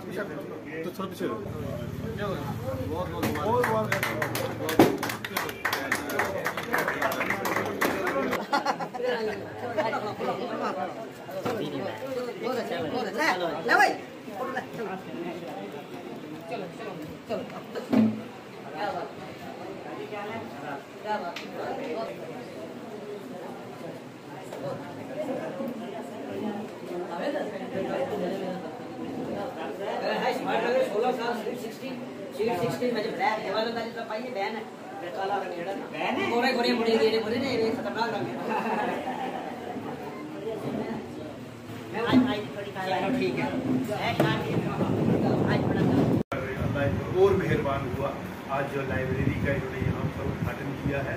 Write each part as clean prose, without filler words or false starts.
तो थोड़ा पीछे और मेहरबान हुआ आज जो लाइब्रेरी का इन्होंने यहाँ पर उद्घाटन किया है।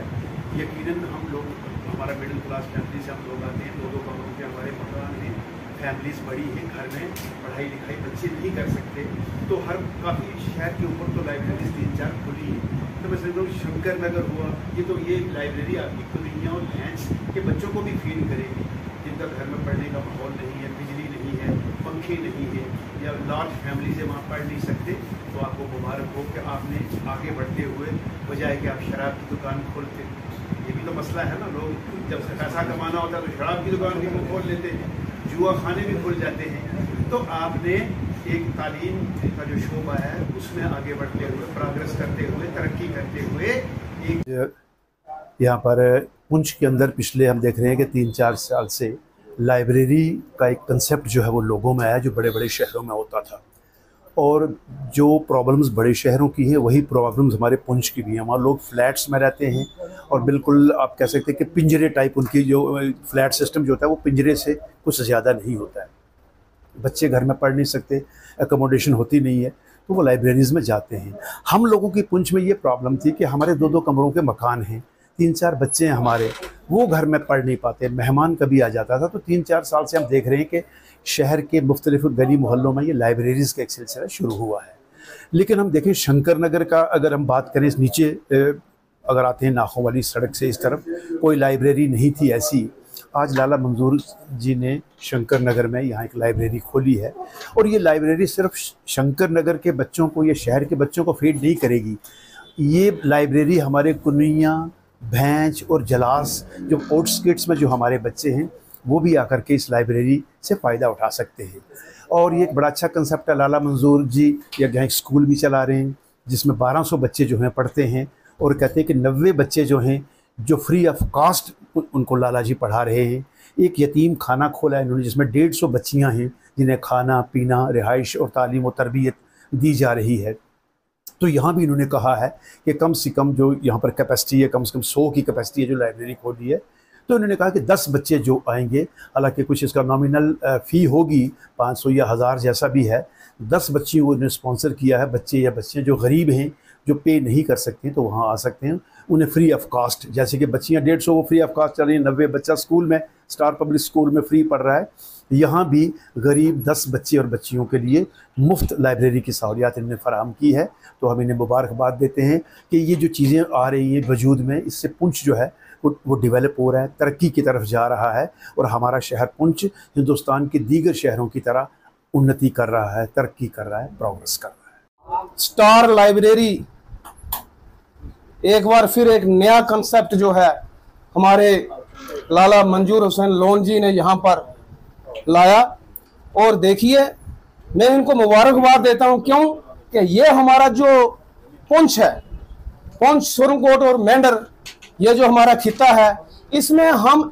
यकीनन हम लोग, हमारा मिडिल क्लास फैमिली से हम लोग आते हैं, 2-2 कमरों के हमारे मकान हैं, फैमिलीज बड़ी हैं, घर में पढ़ाई लिखाई बच्चे नहीं कर सकते, तो हर काफ़ी शहर के ऊपर तो लाइब्रेरीज 3-4 खुली हैं। तो मैं समझता हूँ शंकर नगर हुआ, ये लाइब्रेरी आपकी कुनिया और भैंस के बच्चों को भी फील करेगी, जिनका घर में पढ़ने का माहौल नहीं है, बिजली नहीं है, पंखे नहीं है, या लार्ज फैमिली से वहाँ पढ़ नहीं सकते। तो आपको मुबारक हो कि आपने आगे बढ़ते हुए बजाय कि आप शराब की दुकान खोलते, ये भी तो मसला है ना, लोग जब पैसा कमाना होता है तो शराब की दुकान भी वो खोल लेते हैं, जुआ खाने भी खुल जाते हैं। तो आपने एक तालीम का जो शोबा है उसमें आगे बढ़ते हुए, प्रोग्रेस करते हुए, तरक्की करते हुए एक यहाँ पर पुंछ के अंदर पिछले हम देख रहे हैं कि 3-4 साल से लाइब्रेरी का एक कंसेप्ट जो है वो लोगों में आया, जो बड़े बड़े शहरों में होता था। और जो प्रॉब्लम्स बड़े शहरों की हैं वही प्रॉब्लम्स हमारे पुंछ की भी हैं। वहाँ लोग फ्लैट्स में रहते हैं और बिल्कुल आप कह सकते हैं कि पिंजरे टाइप, उनकी जो फ्लैट सिस्टम जो होता है वो पिंजरे से कुछ ज़्यादा नहीं होता है। बच्चे घर में पढ़ नहीं सकते, एकोमोडेशन होती नहीं है, तो वो लाइब्रेरीज़ में जाते हैं। हम लोगों की पुंछ में ये प्रॉब्लम थी कि हमारे 2-2 कमरों के मकान हैं, 3-4 बच्चे हैं हमारे, वो घर में पढ़ नहीं पाते, मेहमान कभी आ जाता था। तो 3-4 साल से हम देख रहे हैं कि शहर के मुख्तलिफ गली मोहल्लों में ये लाइब्रेरीज़ का एक सिलसिला शुरू हुआ है। लेकिन हम देखें शंकर नगर का, अगर हम बात करें, इस नीचे अगर आते हैं नाखों वाली सड़क से इस तरफ, कोई लाइब्रेरी नहीं थी ऐसी। आज लाला मंजूर जी ने शंकर नगर में यहाँ एक लाइब्रेरी खोली है, और ये लाइब्रेरी सिर्फ शंकर नगर के बच्चों को या शहर के बच्चों को फीड नहीं करेगी। ये लाइब्रेरी हमारे कुनिया, भैंस और जलास, जो आउटस्कर्ट्स में जो हमारे बच्चे हैं, वो भी आकर के इस लाइब्रेरी से फ़ायदा उठा सकते हैं। और ये एक बड़ा अच्छा कंसेप्ट है। लाला मंजूर जी यहाँ एक स्कूल भी चला रहे हैं जिसमें 1200 बच्चे जो हैं पढ़ते हैं, और कहते हैं कि 90 बच्चे जो हैं जो फ्री ऑफ कास्ट उनको लाला जी पढ़ा रहे हैं। एक यतीम खाना खोला है इन्होंने जिसमें 150 बच्चियाँ हैं जिन्हें खाना पीना, रिहाइश और तालीम और तरबियत दी जा रही है। तो यहाँ भी इन्होंने कहा है कि कम से कम जो यहाँ पर कैपेसिटी है, कम से कम 100 की कैपेसिटी है जो लाइब्रेरी खोली है। तो इन्होंने कहा कि 10 बच्चे जो आएंगे, हालांकि कुछ इसका नॉमिनल फ़ी होगी 500 या 1000 जैसा भी है, 10 बच्चियों को इन्होंने स्पॉन्सर किया है। बच्चे या बच्चियाँ जो गरीब हैं, जो पे नहीं कर सकते तो वहाँ आ सकते हैं, उन्हें फ्री ऑफ कास्ट। जैसे कि बच्चियाँ 150 वो फ्री ऑफ कास्ट चल रही हैं, 90 बच्चा स्कूल में, स्टार पब्लिक स्कूल में फ्री पढ़ रहा है। यहाँ भी गरीब 10 बच्चे और बच्चियों के लिए मुफ्त लाइब्रेरी की सहूलियात इन्होंने फराहम की है। तो हम इन्हें मुबारकबाद देते हैं कि ये जो चीज़ें आ रही हैं वजूद में, इससे पुंछ जो है वो डेवलप हो रहा है, तरक्की की तरफ जा रहा है, और हमारा शहर पुंछ हिंदुस्तान के दीगर शहरों की तरह उन्नति कर रहा है, तरक्की कर रहा है, प्रोग्रेस कर रहा है। स्टार लाइब्रेरी एक बार फिर एक नया कंसेप्ट जो है हमारे लाला मंजूर हुसैन लोन जी ने यहाँ पर लाया, और देखिए मैं इनको मुबारकबाद देता हूँ। क्यों कि ये हमारा जो पुंछ है, पुंछ, सुरनकोट और मेंढर, ये जो हमारा खिता है, इसमें हम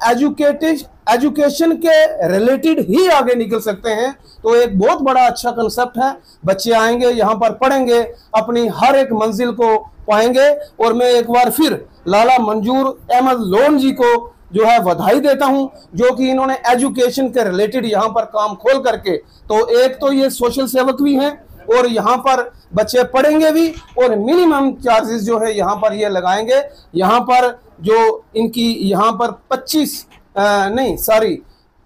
एजुकेशन के रिलेटेड ही आगे निकल सकते हैं। तो एक बहुत बड़ा अच्छा कंसेप्ट है। बच्चे आएंगे यहाँ पर पढ़ेंगे, अपनी हर एक मंजिल को पाएंगे। और मैं एक बार फिर लाला मंजूर अहमद लोन जी को जो है बधाई देता हूं, जो कि इन्होंने एजुकेशन के रिलेटेड यहाँ पर काम खोल करके, तो एक तो ये सोशल सेवक भी हैं और यहाँ पर बच्चे पढ़ेंगे भी, और मिनिमम चार्जेस जो है यहाँ पर ये लगाएंगे। यहाँ पर जो इनकी यहाँ पर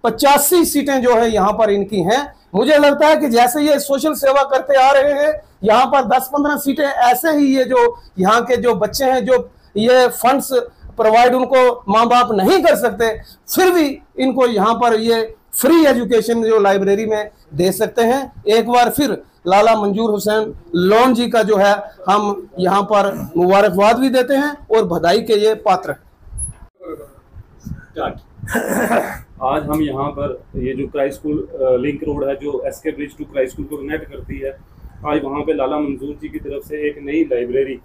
85 सीटें जो है यहाँ पर इनकी हैं। मुझे लगता है कि जैसे ये सोशल सेवा करते आ रहे हैं, यहाँ पर 10-15 सीटें ऐसे ही ये जो यहाँ के जो बच्चे हैं, जो ये फंड्स प्रोवाइड उनको माँ बाप नहीं कर सकते, फिर भी इनको यहाँ पर ये फ्री एजुकेशन जो लाइब्रेरी में दे सकते हैं। एक बार फिर लाला मंजूर हुसैन लोन जी का जो है हम यहाँ पर मुबारकबाद भी देते हैं और बधाई के ये पात्र हैं। आज हम यहाँ पर ये जो क्राई स्कूल लिंक रोड है जो एसके ब्रिज टू क्राई स्कूल को कनेक्ट करती है, आज वहाँ पे लाला मंजूर जी की तरफ से एक नई लाइब्रेरी,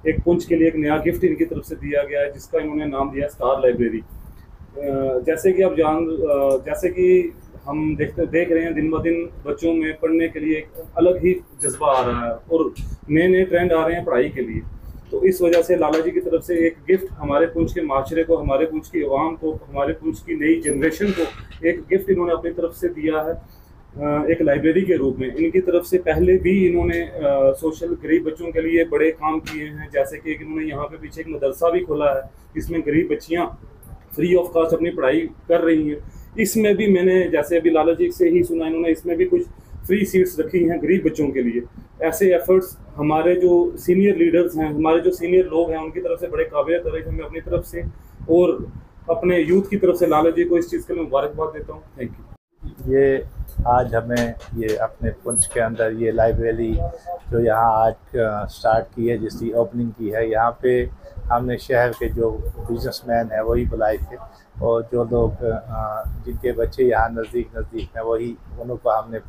एक पुंछ के लिए एक नया गिफ्ट इनकी तरफ से दिया गया है जिसका इन्होंने नाम दिया स्टार लाइब्रेरी। जैसे कि आप जैसे कि हम देख रहे हैं दिन ब दिन बच्चों में पढ़ने के लिए एक अलग ही जज्बा आ रहा है और नए नए ट्रेंड आ रहे हैं पढ़ाई के लिए। तो इस वजह से लाला जी की तरफ से एक गिफ्ट हमारे पुंछ के माशरे को, हमारे पुंछ की अवाम को, हमारे पुंछ की नई जनरेशन को एक गिफ्ट इन्होंने अपनी तरफ से दिया है एक लाइब्रेरी के रूप में। इनकी तरफ से पहले भी इन्होंने सोशल गरीब बच्चों के लिए बड़े काम किए हैं, जैसे कि इन्होंने यहाँ पे पीछे एक मदरसा भी खोला है जिसमें गरीब बच्चियाँ फ्री ऑफ कॉस्ट अपनी पढ़ाई कर रही हैं। इसमें भी मैंने जैसे अभी लाला जी से ही सुना, इन्होंने इसमें भी कुछ फ्री सीट्स रखी हैं गरीब बच्चों के लिए। ऐसे एफर्ट्स हमारे जो सीनियर लीडर्स हैं, हमारे जो सीनियर लोग हैं, उनकी तरफ से बड़े काबिल तारीफ है। मैं अपनी तरफ से और अपने यूथ की तरफ से लाला जी को इस चीज़ के लिए मुबारकबाद देता हूँ। Thank you. ये आज हमें ये अपने पुंछ के अंदर ये लाइब्रेरी जो यहाँ आज स्टार्ट की है, जिसकी ओपनिंग की है, यहाँ पे हमने शहर के जो बिजनेसमैन हैं वही बुलाए थे और जो लोग जिनके बच्चे यहाँ नज़दीक हैं वही उनको हमने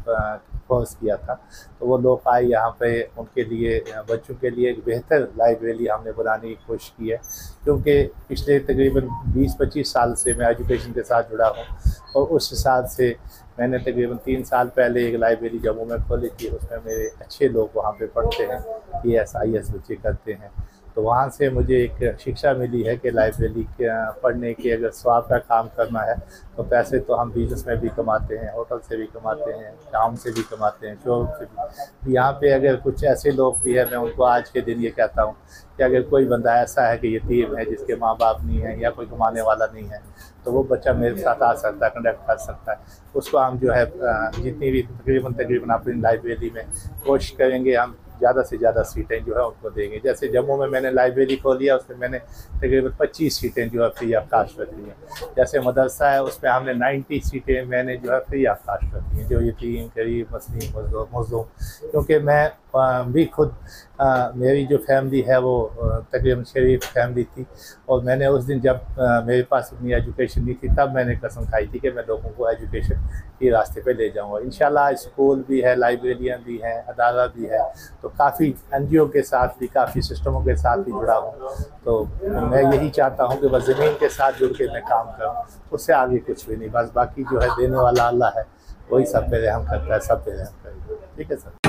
फोर्स किया था। तो वो लोग आए यहाँ पे, उनके लिए बच्चों के लिए एक बेहतर लाइब्रेरी हमने बनाने की कोशिश की है, क्योंकि पिछले तकरीबन 20-25 साल से मैं एजुकेशन के साथ जुड़ा हूँ और उस हिसाब से मैंने तकरीबन 3 साल पहले एक लाइब्रेरी जम्मू में खोली थी। उसमें मेरे अच्छे लोग वहाँ पे पढ़ते हैं, ES IS बच्चे करते हैं। तो वहाँ से मुझे एक शिक्षा मिली है कि लाइब्रेरी पढ़ने के अगर स्वाब का काम करना है तो पैसे तो हम बिजनेस में भी कमाते हैं, होटल से भी कमाते हैं, काम से भी कमाते हैं, शोरूम से भी। यहाँ पे अगर कुछ ऐसे लोग भी हैं, मैं उनको आज के दिन ये कहता हूँ कि अगर कोई बंदा ऐसा है कि यतीम है, जिसके माँ बाप नहीं है या कोई कमाने वाला नहीं है, तो वो बच्चा मेरे साथ आ सकता है, कंडक्ट कर सकता है। उसको हम जो है जितनी भी तकरीबन अपनी लाइब्रेरी में कोशिश करेंगे, हम ज़्यादा से ज़्यादा सीटें जो है उनको देंगे। जैसे जम्मू में मैंने लाइब्रेरी खोली है, उसमें मैंने तकरीबन 25 सीटें जो है फ्री ऑफ कास्ट रखी हैं। जैसे मदरसा है, उसमें हमने 90 सीटें मैंने जो है फ्री ऑफ कास्ट रखी हैं, जो यतीम, गरीब, मसलीम, मज़लूम। क्योंकि मैं भी खुद मेरी जो फैमिली है वो तकरीबन शरीफ फैमिली थी और मैंने उस दिन जब मेरे पास इतनी एजुकेशन नहीं थी, तब मैंने कसम खाई थी कि मैं लोगों को एजुकेशन के रास्ते पे ले जाऊंगा। इंशाल्लाह स्कूल भी है, लाइब्रेरियन भी हैं, अदालत भी है, तो काफ़ी NGO के साथ भी, काफ़ी सिस्टमों के साथ भी जुड़ा हूँ। तो मैं यही चाहता हूँ कि बस ज़मीन के साथ जुड़ के मैं काम करूँ, उससे आगे कुछ भी नहीं। बस बाकी जो है देने वाला अल्लाह है, वही सब पे रहम करता है, सब पे रहम करेगा। ठीक है सर।